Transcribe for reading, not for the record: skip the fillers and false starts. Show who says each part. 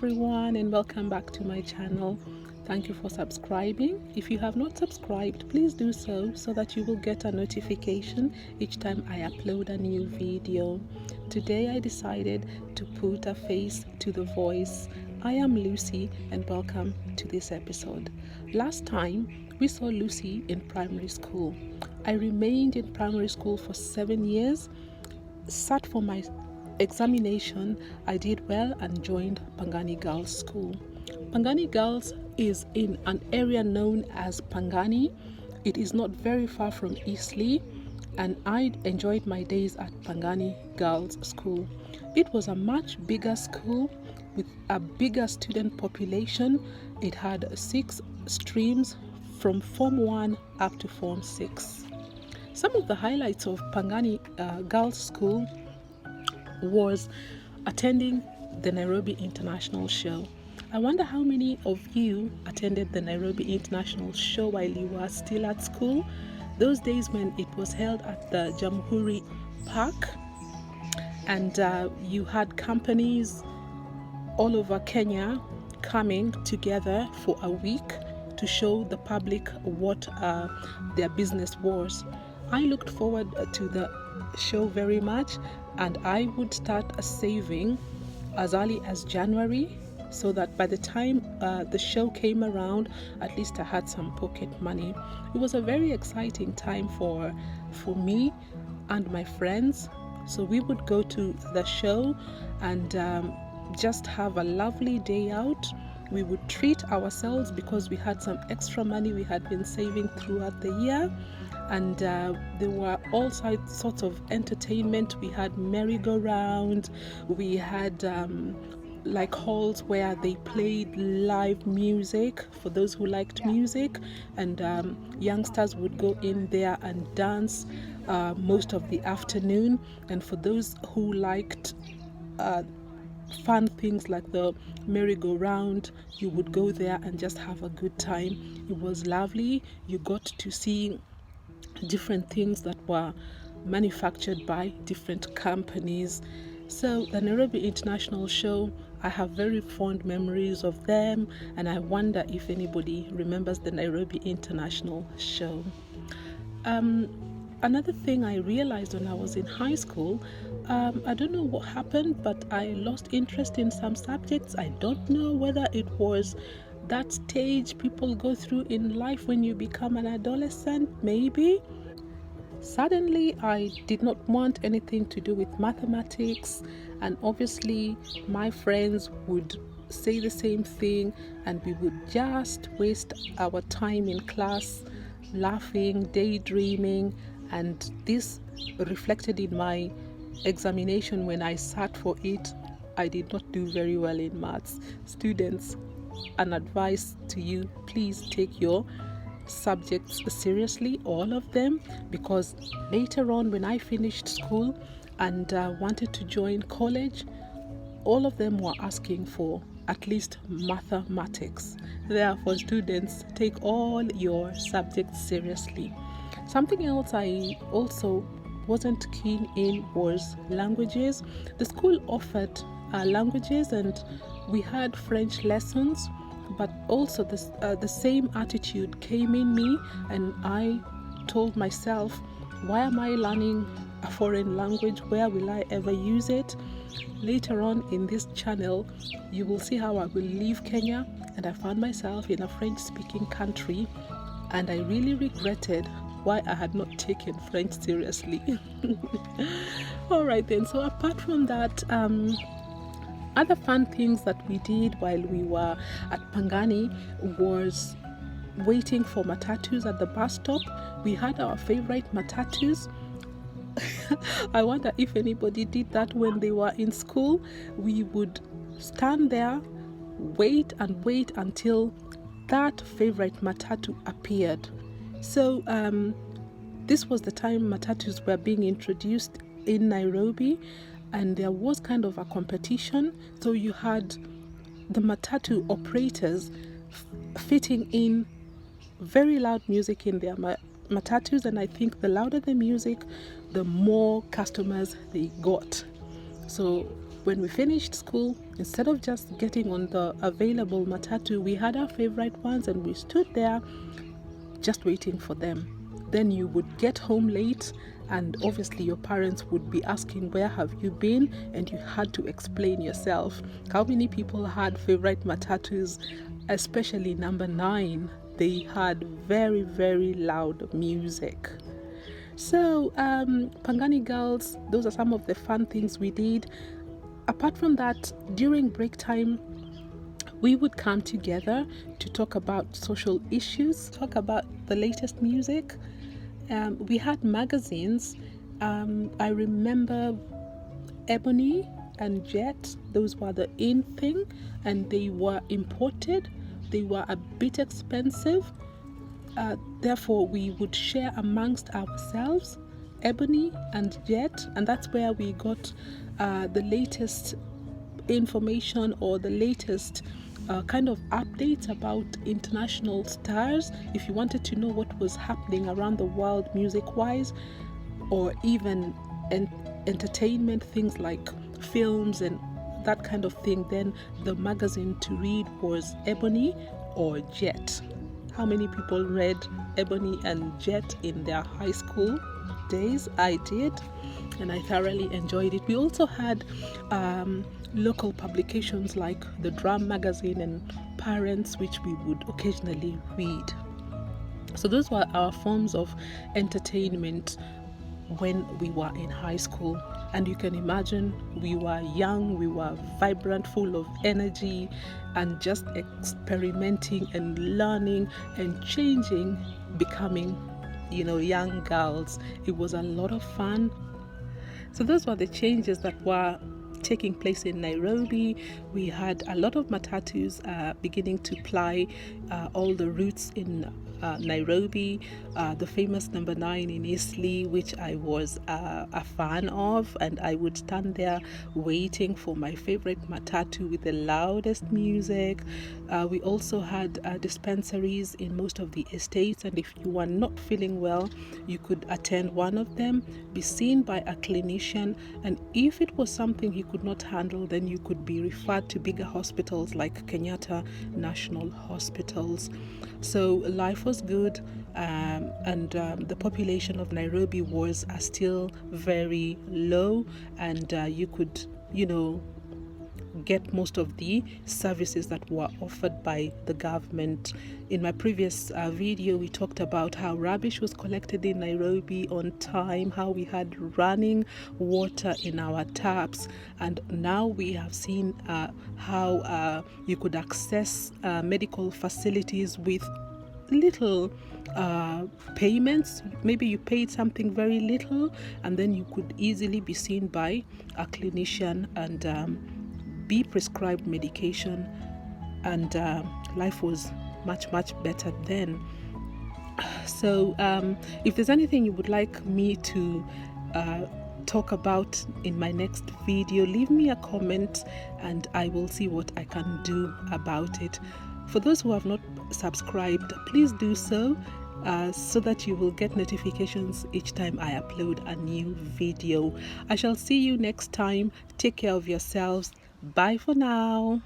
Speaker 1: everyone, and welcome back to my channel. Thank you for subscribing. If you have not subscribed, please do so that you will get a notification each time I upload a new video. Today I decided to put a face to the voice. I am Lucy and welcome to this episode. Last time we saw Lucy in primary school. I remained in primary school for 7 years, sat for my examination. I did well and joined Pangani Girls School. Pangani Girls is in an area known as Pangani. It is not very far from Eastleigh, and I enjoyed my days at Pangani Girls School. It was a much bigger school with a bigger student population. It had 6 streams from Form 1 up to Form 6. Some of the highlights of Pangani Girls School was attending the Nairobi International Show. I wonder how many of you attended the Nairobi International Show while you were still at school. Those days when it was held at the Jamhuri Park, and you had companies all over Kenya coming together for a week to show the public what their business was. I looked forward to the show very much, and I would start saving as early as January so that by the time the show came around, at least I had some pocket money. It was a very exciting time for me and my friends. So we would go to the show and just have a lovely day out. We would treat ourselves because we had some extra money we had been saving throughout the year, and there were all sorts of entertainment. We had merry-go-round, we had like halls where they played live music for those who liked music, and youngsters would go in there and dance most of the afternoon. And for those who liked fun things like the merry-go-round, you would go there and just have a good time. It was lovely. You got to see different things that were manufactured by different companies. So the Nairobi International Show, I have very fond memories of them, and I wonder if anybody remembers the Nairobi International Show. Another thing I realized when I was in high school, I don't know what happened, but I lost interest in some subjects. I don't know whether it was that stage people go through in life when you become an adolescent, maybe. Suddenly, I did not want anything to do with mathematics, and obviously my friends would say the same thing, and we would just waste our time in class laughing, daydreaming, and this reflected in my examination. When I sat for it, I did not do very well in maths. Students, an advice to you: please take your subjects seriously, all of them, because later on when I finished school and wanted to join college, all of them were asking for at least mathematics. Therefore, students, take all your subjects seriously. Something else I also wasn't keen in was languages. The school offered languages, and we had French lessons, but also the same attitude came in me, and I told myself, why am I learning a foreign language? Where will I ever use it? Later on in this channel, you will see how I will leave Kenya, and I found myself in a French-speaking country, and I really regretted why I had not taken French seriously. All right then, so apart from that, other fun things that we did while we were at Pangani was waiting for matatus at the bus stop. We had our favorite matatus. I wonder if anybody did that when they were in school. We would stand there, wait and wait until that favorite matatu appeared. So this was the time matatus were being introduced in Nairobi, and there was kind of a competition. So you had the matatu operators fitting in very loud music in their matatus, and I think the louder the music, the more customers they got. So when we finished school, instead of just getting on the available matatu, we had our favorite ones and we stood there just waiting for them. Then you would get home late, and obviously your parents would be asking, where have you been? And you had to explain yourself. How many people had favorite matatus, especially number 9? They had very, very loud music. So Pangani girls, those are some of the fun things we did. Apart from that, during break time, we would come together to talk about social issues, talk about the latest music. We had magazines. I remember Ebony and Jet. Those were the in thing, and they were imported. They were a bit expensive. Therefore, we would share amongst ourselves, Ebony and Jet, and that's where we got the latest information or the latest kind of updates about international stars. If you wanted to know what was happening around the world music wise, or even entertainment, things like films and that kind of thing, then the magazine to read was Ebony or Jet. How many people read Ebony and Jet in their high school days? I did, and I thoroughly enjoyed it. We also had local publications like the Drum magazine and Parents, which we would occasionally read. So those were our forms of entertainment when we were in high school. And you can imagine, we were young, we were vibrant, full of energy, and just experimenting and learning and changing, becoming, young girls. It was a lot of fun. So those were the changes that were taking place in Nairobi. We had a lot of matatus beginning to ply all the routes in Nairobi, the famous number 9 in Eastleigh, which I was a fan of, and I would stand there waiting for my favorite matatu with the loudest music. We also had dispensaries in most of the estates, and if you were not feeling well, you could attend one of them, be seen by a clinician, and if it was something he could not handle, then you could be referred to bigger hospitals like Kenyatta National Hospitals. So life was good, and the population of Nairobi was still very low, and you could, get most of the services that were offered by the government. In my previous video, we talked about how rubbish was collected in Nairobi on time, how we had running water in our taps, and now we have seen how you could access medical facilities with little payments. Maybe you paid something very little, and then you could easily be seen by a clinician and be prescribed medication, and life was much better then. So if there's anything you would like me to talk about in my next video, leave me a comment and I will see what I can do about it. For those who have not subscribed, please do so, so that you will get notifications each time I upload a new video. I shall see you next time. Take care of yourselves. Bye for now.